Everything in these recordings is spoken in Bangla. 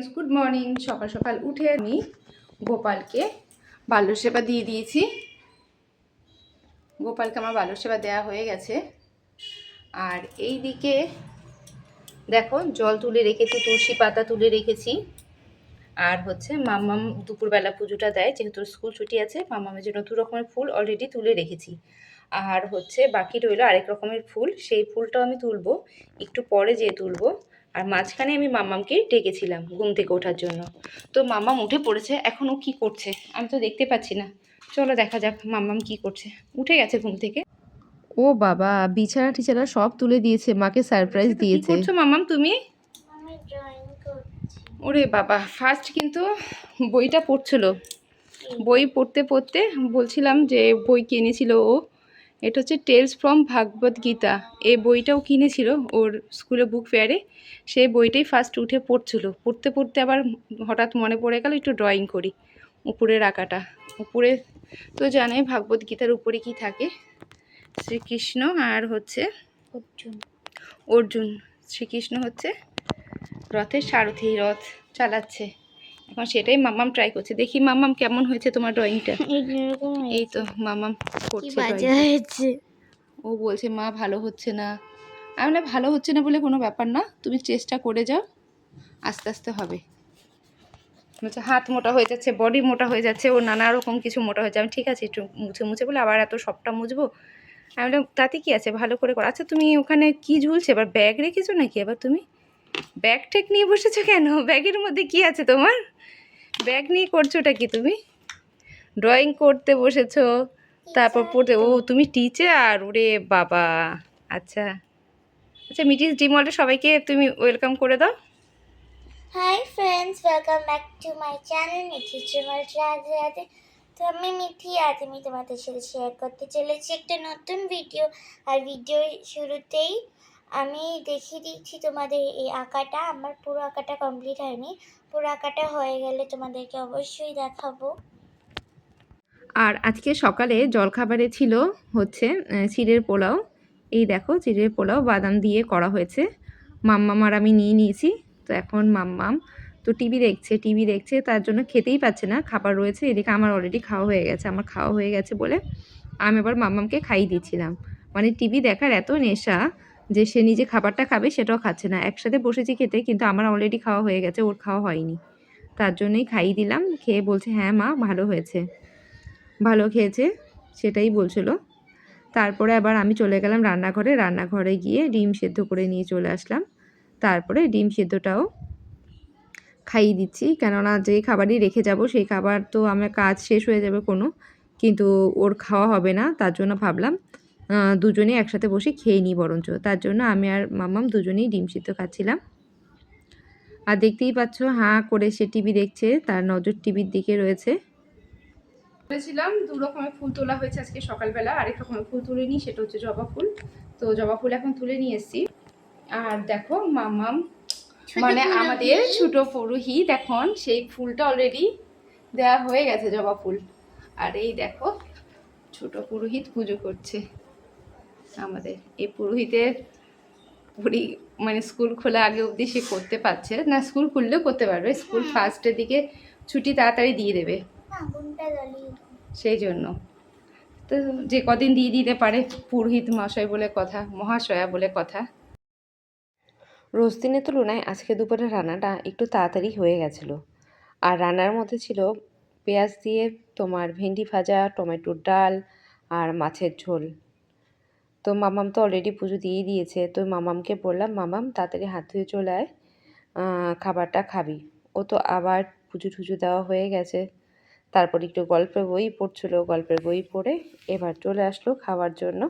Friends, good morning. সকাল সকাল উঠে আমি গোপালকে বাল্য সেবা দিয়ে দিয়েছি। গোপালকে আমার বাল্য সেবা দেওয়া হয়ে গেছে। আর এই দিকে দেখো জল তুলে রেখেছি, তুলসী পাতা তুলে রেখেছি। আর হচ্ছে মাম্মাম দুপুরবেলা পুজোটা দেয়, যেহেতু স্কুল ছুটি আছে। মাম্মামের জন্য 2 রকমের ফুল অলরেডি তুলে রেখেছি। আর হচ্ছে বাকি রইলো আরেক রকমের ফুল, সেই ফুলটাও আমি তুলবো একটু পরে যেয়ে তুলবো। আর মাঝখানে আমি মাম্মামকে ডেকেছিলাম ঘুম থেকে ওঠার জন্য। তো মাম্মাম উঠে পড়েছে, এখন ও কী করছে আমি তো দেখতে পাচ্ছি না। চলো দেখা যাক মাম্মাম কি করছে। উঠে গেছে ঘুম থেকে। ও বাবা, বিছানা টিছানা সব তুলে দিয়েছে, মাকে সারপ্রাইজ দিয়েছে। কি করছো মাম্মাম তুমি? ওরে বাবা, ফার্স্ট কিন্তু বইটা পড়ছিল। বই পড়তে পড়তে বলছিলাম যে বই কিনেছিল ও, এটা হচ্ছে টেলস ফ্রম ভাগবত গীতা। এই বইটাও কিনেছিল ওর স্কুলে বুক ফেয়ারে। সেই বইটাই ফার্স্ট উঠে পড়ছিল। পড়তে পড়তে আবার হঠাৎ মনে পড়ে গেল একটু ড্রয়িং করি উপরের আঁকাটা। উপরে তো জানে ভাগবত গীতার উপরে কি থাকে, শ্রীকৃষ্ণ আর হচ্ছে অর্জুন। শ্রীকৃষ্ণ হচ্ছে রথের সারথি, রথ চালাচ্ছে। এখন সেটাই মাম্মাম ট্রাই করছে। দেখি মাম্মাম কেমন হয়েছে তোমার ড্রয়িংটা। এই তো মাম্মাম করছে হয়েছে। ও বলছে মা ভালো হচ্ছে না। আমি বলে ভালো হচ্ছে না বলে কোনো ব্যাপার না, তুমি চেষ্টা করে যাও, আস্তে আস্তে হবে। বলছে হাত মোটা হয়ে যাচ্ছে, বডি মোটা হয়ে যাচ্ছে, ও নানা রকম কিছু মোটা হয়ে যাচ্ছে। আমি ঠিক আছে একটু মুছে মুছে বলে আবার এত সবটা মুছবো। আমি বললাম তাতে কি আছে, ভালো করে করো। আচ্ছা তুমি ওখানে কি ঝুলছে, এবার ব্যাগ রেখেছো নাকি? এবার তুমি ব্যাগ ঠেক নিয়ে বসেছো কেন? ব্যাগের মধ্যে কি আছে তোমার? ব্যাগ নিয়ে করছোটা কি তুমি? ড্রয়িং করতে বসেছো, তারপর পড়তে। ও তুমি টিচার? ওরে বাবা, আচ্ছা আচ্ছা। মিটিস ড্রিম ওয়ার্ল্ডে সবাইকে তুমি ওয়েলকাম করে দাও। Hi friends, welcome back to my channel Mithi Chumal Radhe Radhe. তো আমি মিঠি, আজ আমি তোমাদের সাথে শেয়ার করতে চলেছি একটা নতুন ভিডিও। আর ভিডিওর শুরুতেই আমি দেখিয়ে দিচ্ছি তোমাদের এই আঁকাটা। আমার পুরো আঁকাটা কমপ্লিট হয়নি, পুরো আঁকাটা হয়ে গেলে তোমাদেরকে অবশ্যই দেখাবো। আর আজকে সকালে জলখাবারে ছিল হচ্ছে চিড়ের পোলাও। এই দেখো চিড়ের পোলাও বাদাম দিয়ে করা হয়েছে। মাম্মাম আর আমি নিয়ে নিয়েছি। তো এখন মাম্মাম তো টিভি দেখছে, তার জন্য খেতেই পাচ্ছে না। খাবার রয়েছে এদিকে, আমার অলরেডি খাওয়া হয়ে গেছে। আমার খাওয়া হয়ে গেছে বলে আমি এবার মাম্মামকে খাইয়ে দিচ্ছিলাম। মানে টিভি দেখার এত নেশা যে সে নিজে খাবারটা খাবে সেটাও খাচ্ছে না। একসাথে বসেছি খেতে, কিন্তু আমার অলরেডি খাওয়া হয়ে গেছে, ওর খাওয়া হয়নি। তার জন্যই খাইয়ে দিলাম। খেয়ে বলছে হ্যাঁ মা ভালো হয়েছে, ভালো খেয়েছে, সেটাই বলছিল। তারপরে আবার আমি চলে গেলাম রান্নাঘরে গিয়ে ডিম সেদ্ধ করে নিয়ে চলে আসলাম। তারপরে ডিম সেদ্ধটাও খাইয়ে দিচ্ছি, কেননা যে খাবারই রেখে যাব সেই খাবার তো আমার কাজ শেষ হয়ে যাবে কোনো, কিন্তু ওর খাওয়া হবে না। তার জন্য ভাবলাম দুজনেই একসাথে বসে খেয়ে নিই বরঞ্চ। তার জন্য আমি আর মাম্মাম দুজনেই ডিম সিদ্ধ খাচ্ছিলাম। আর দেখতেই পাচ্ছ হাঁ করে সে টিভি দেখছে, তার নজর টিভির দিকে রয়েছে। বলেছিলাম 2 রকমের ফুল তোলা হয়েছে আজকে সকালবেলা। আরেক রকমের ফুল তুলে নিই, সেটা হচ্ছে জবা ফুল। তো জবা ফুল এখন তুলে নিয়ে এসেছি। আর দেখো মাম্মাম মানে আমাদের ছোট পুরোহিত, এখন সেই ফুলটা অলরেডি দেওয়া হয়ে গেছে, জবা ফুল। আর এই দেখো ছোট পুরোহিত পুজো করছে আমাদের। এই পুরোহিতের মানে স্কুল খোলা আগে অবধি সে করতে পারছে না, স্কুল খুললেও করতে পারবে। স্কুল ফার্স্টের দিকে ছুটি তাড়াতাড়ি দিয়ে দেবে, সেই জন্য তো যে কদিন দিয়ে দিতে পারে পুরোহিত মশাই বলে কথা, মহাশয়া বলে কথা। রোজ দিনের তুলনায় আজকে দুপুরে রান্নাটা একটু তাড়াতাড়ি হয়ে গেছিলো। আর রান্নার মধ্যে ছিল পেঁয়াজ দিয়ে তোমার ভেন্ডি ভাজা, টমেটোর ডাল আর মাছের ঝোল। তো মামাম তো অলরেডি পুজো দিয়েই দিয়েছে। তো মামামকে বললাম মামাম তাড়াতাড়ি হাত ধুয়ে চলে আয়, খাবারটা খাবি। ও তো আবার পুজো টুজো দেওয়া হয়ে গেছে। তারপর একটু গল্পের বই পড়ছিল, গল্পের বই পড়ে এবার চলে আসলো খাওয়ার জন্য।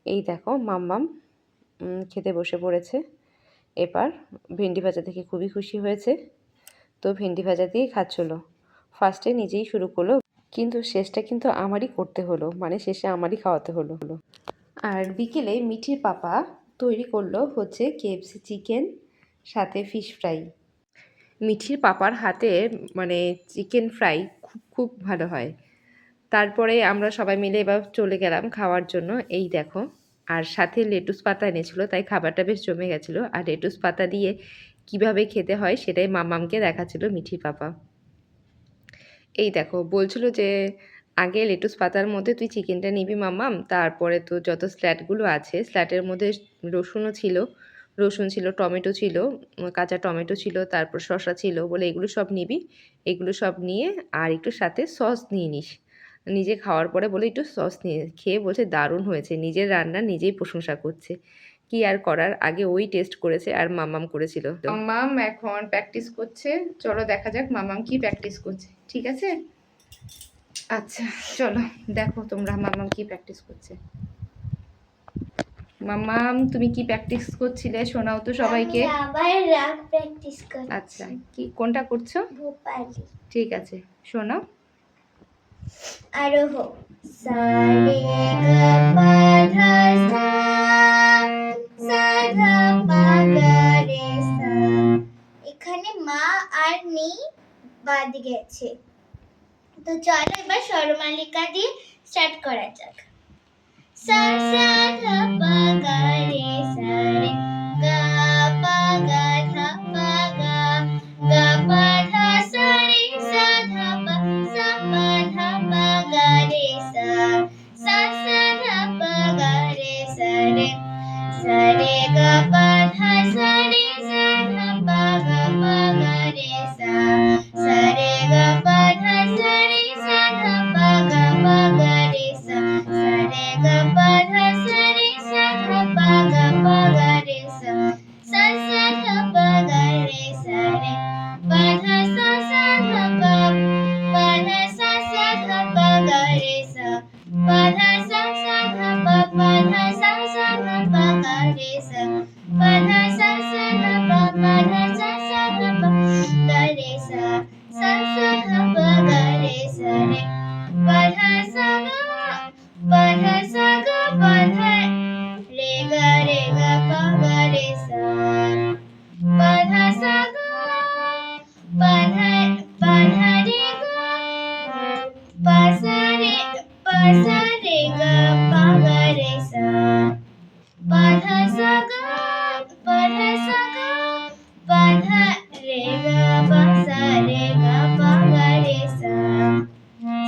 এই দেখো মাম্মাম খেতে বসে পড়েছে। এবার ভেন্ডি ভাজা দেখে খুবই খুশি হয়েছে, তো ভেন্ডি ভাজা দিয়েই খাচ্ছিলো। ফার্স্টে নিজেই শুরু করলো, কিন্তু শেষটা কিন্তু আমারই করতে হলো, মানে শেষে আমারই খাওয়াতে হলো। আর বিকেলে মিঠির পাপা তৈরি করলো হচ্ছে KFC চিকেন সাথে ফিশ ফ্রাই। মিঠির পাপার হাতে মানে চিকেন ফ্রাই খুব খুব ভালো হয়। তারপরে আমরা সবাই মিলে এবার চলে গেলাম খাওয়ার জন্য। এই দেখো, আর সাথে লেটুস পাতা এনেছিল, তাই খাবারটা বেশ জমে গেছিলো। আর লেটুস পাতা দিয়ে কিভাবে খেতে হয় সেটাই মাম্মামকে দেখাচ্ছিল মিঠির পাপা। এই দেখো বলছিল যে আগে লেটুস পাতার মধ্যে তুই চিকেনটা নিবি মাম্মাম, তারপরে তো যত স্ল্যাটগুলো আছে স্ল্যাটের মধ্যে রসুনও ছিল, রসুন ছিল, টমেটো ছিল, কাঁচা টমেটো ছিল, তারপর শসা ছিল, বলে এগুলো সব নিবি, এগুলো সব নিয়ে আর একটু সাথে সস নিয়ে নিস। নিজে খাওয়ার পরে বলে একটু সস নিয়ে খেয়ে বলছে দারুণ হয়েছে, নিজের রান্না নিজেই প্রশংসা করছে। কি আর করার, আগে ওই টেস্ট করেছে আর মাম্মাম করেছিল। মাম্মাম এখন প্র্যাকটিস করছে, চলো দেখা যাক মাম্মাম কি প্র্যাকটিস করছে, ঠিক আছে? আচ্ছা চলো দেখো তোমরা মাম্মাম কি প্র্যাকটিস করছে। মাম্মাম তুমি কি প্র্যাকটিস করছিলে শোনাও তো সবাইকে। আমি আবার রাগ প্র্যাকটিস করছি। আচ্ছা কি কোনটা করছো? ভোপালি। ঠিক আছে শোনাও। আরোহ। সা রে গা পা ধা সা, সা ধা পা গা রে সা। এখানে মা আর নি বাদ গেছে। তো চলো এবার স্বরমালিকা দিয়ে স্টার্ট করা যাক। সা সা ধা পা গা রে সা রে, গা পা গা ধা পা গা, গা পা ধা সা রে সা ধা পা, সা পা ধা পা গা রে সা, সা সা ধা পা গা রে সা রে, সা রে গা পা ধা সা রে সা ধা পা গা রে সা, সা রে গা পা ধা সা রে সা ধা পা গা রে সা, সা রে গা পা ধা সা রে সা ধা পা গা রে সা, সা সা ধা পা গা রে সা রে, পা ধা সা সা ধা পা, পা ধা সা সা ধা পা গা রে সা, পা ধা সা সা ধা পা, পা ধা সা সা ধা পা গা রে সা, পা ধা সা সা ধা পা, পা ধা সা সা ধা পা গা রে সা, সা সা ধা পা গা রে সা রে, পা ধা সা গা, পা ধা সা গা, পা ধা রে গা পা গা রে সা, পা ধা সা গা, পা ধা রে গা, পা সা রে গা পা গা রে সা, পা ধা সা গা, পা ধা সা গা, পা ধা রে গা পা সা রে গা পা গা রে সা,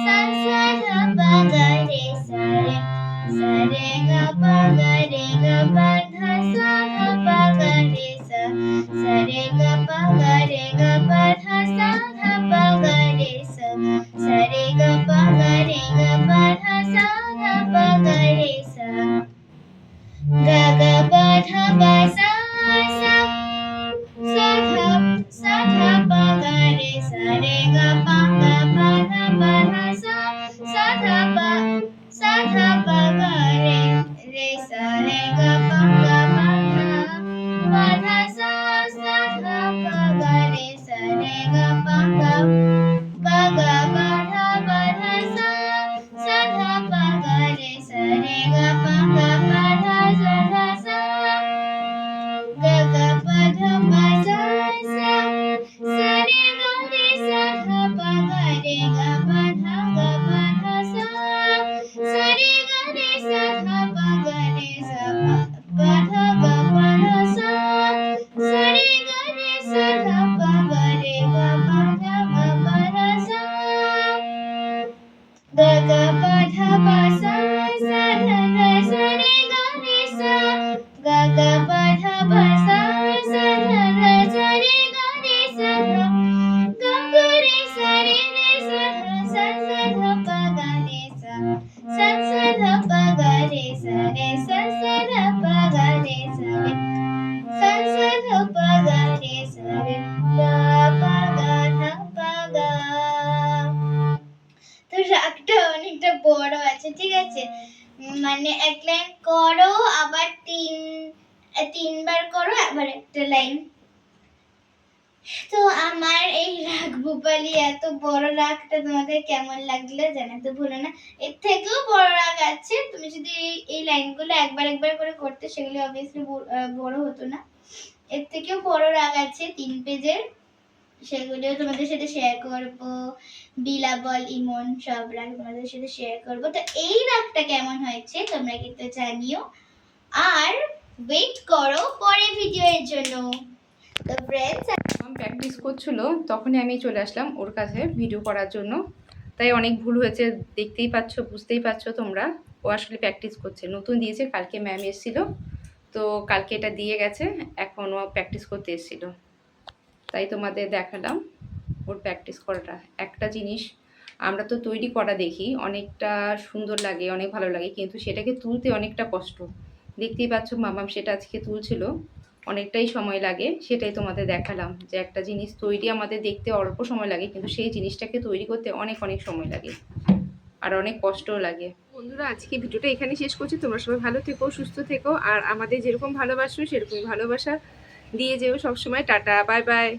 সা সা ধা পা গা রে সা রে, সা রে গা পা গা রে গা পা ধা সা ধা পা গা রে সা, সা রে গা পা গা রে গা পা ধা সা ধা পা গা রে সা, সা রে গা পা গা রে গা পা ধা সা ধা পা গা রে সা, গা গা পা ধা পা সা সা, সা ধা পা গা রে সা রে গা পা ধা পা ধা সা, সা ধা পা গা রে সা রে গা পা ধা, পা ধা সা সা ধা পা গা রে সা রে গা পা গা, পা গা পা ধা সা, সা ধা পা গা রে সা রে গা পা ধা সা ধা সা, গা গা পা ধা পা সা সা, সা রে গা রে সা ধা পা গা রে গা পা ধা সা, সা রে গা রে সা ধা পা গা রে সা পা ধা গা পা ধা সা, সা রে গা রে সা ধা পা গা রে গা পা ধা সা, গা গা পা ধা পা সা সা ধা ধা সা রে গা রে সা, গা গা পা ধা পা সা সা ধা ধা সা রে গা রে সা ধা, গা গা রে সা রে সা ধা সা সা ধা পা গা রে সা, সা সা ধা পা গা রে সা রে, সা সা ধা পা গা রে সা রে, সা সা ধা পা গা রে সা রে, গা পা গা ধা পা গা। তো রাগটা অনেকটা বড় আছে, ঠিক আছে? মানে এক লাইন করো, আবার তিনবার করো, আবার একটা লাইন। তো আমার এই রাগ ভূপালি এত বড় রাগটা তোমাদের কেমন লাগলো জানাতে ভুলো না। এর থেকেও বড় রাগ আছে, তুমি যদি এই লাইনগুলো একবার করে করতে, সেগুলো অবভিয়াসলি বড় হতো না। এর থেকেও বড় রাগ আছে 3 পেজের, সেগুলিও তোমাদের সাথে শেয়ার করবো। বিলাবল, ইমন সব রাগ তোমাদের সাথে শেয়ার করবো। তো এই রাগটা কেমন হয়েছে তোমরা কিন্তু জানিও, আর ওয়েট করো পরের ভিডিও এর জন্য। তো ফ্রেন্ডস, প্র্যাকটিস করছিল, তখনই আমি চলে আসলাম ওর কাছে ভিডিও করার জন্য। তাই অনেক ভুল হয়েছে, দেখতেই পাচ্ছ, বুঝতেই পারছো তোমরা। ও আসলে প্র্যাকটিস করছে, নতুন দিয়েছে, কালকে ম্যাম এসেছিল, তো কালকে এটা দিয়ে গেছে, এখন ও প্র্যাকটিস করতে এসেছিলো, তাই তোমাদের দেখালাম ওর প্র্যাকটিস করাটা। একটা জিনিস আমরা তো তৈরি করা দেখি, অনেকটা সুন্দর লাগে, অনেক ভালো লাগে, কিন্তু সেটাকে তুলতে অনেকটা কষ্ট। দেখতেই পাচ্ছ মামাম সেটা আজকে তুলছিল, অনেকটাই সময় লাগে। সেটাই তোমাদের দেখালাম যে একটা জিনিস তৈরি আমাদের দেখতে অল্প সময় লাগে, কিন্তু সেই জিনিসটাকে তৈরি করতে অনেক অনেক সময় লাগে আর অনেক কষ্টও লাগে। বন্ধুরা, আজকে ভিডিওটা এখানে শেষ করছি। তোমরা সবাই ভালো থেকো, সুস্থ থেকো, আর আমাদের যেরকম ভালোবাসো সেরকমই ভালোবাসা দিয়ে যেও সবসময়। Tata, bye bye.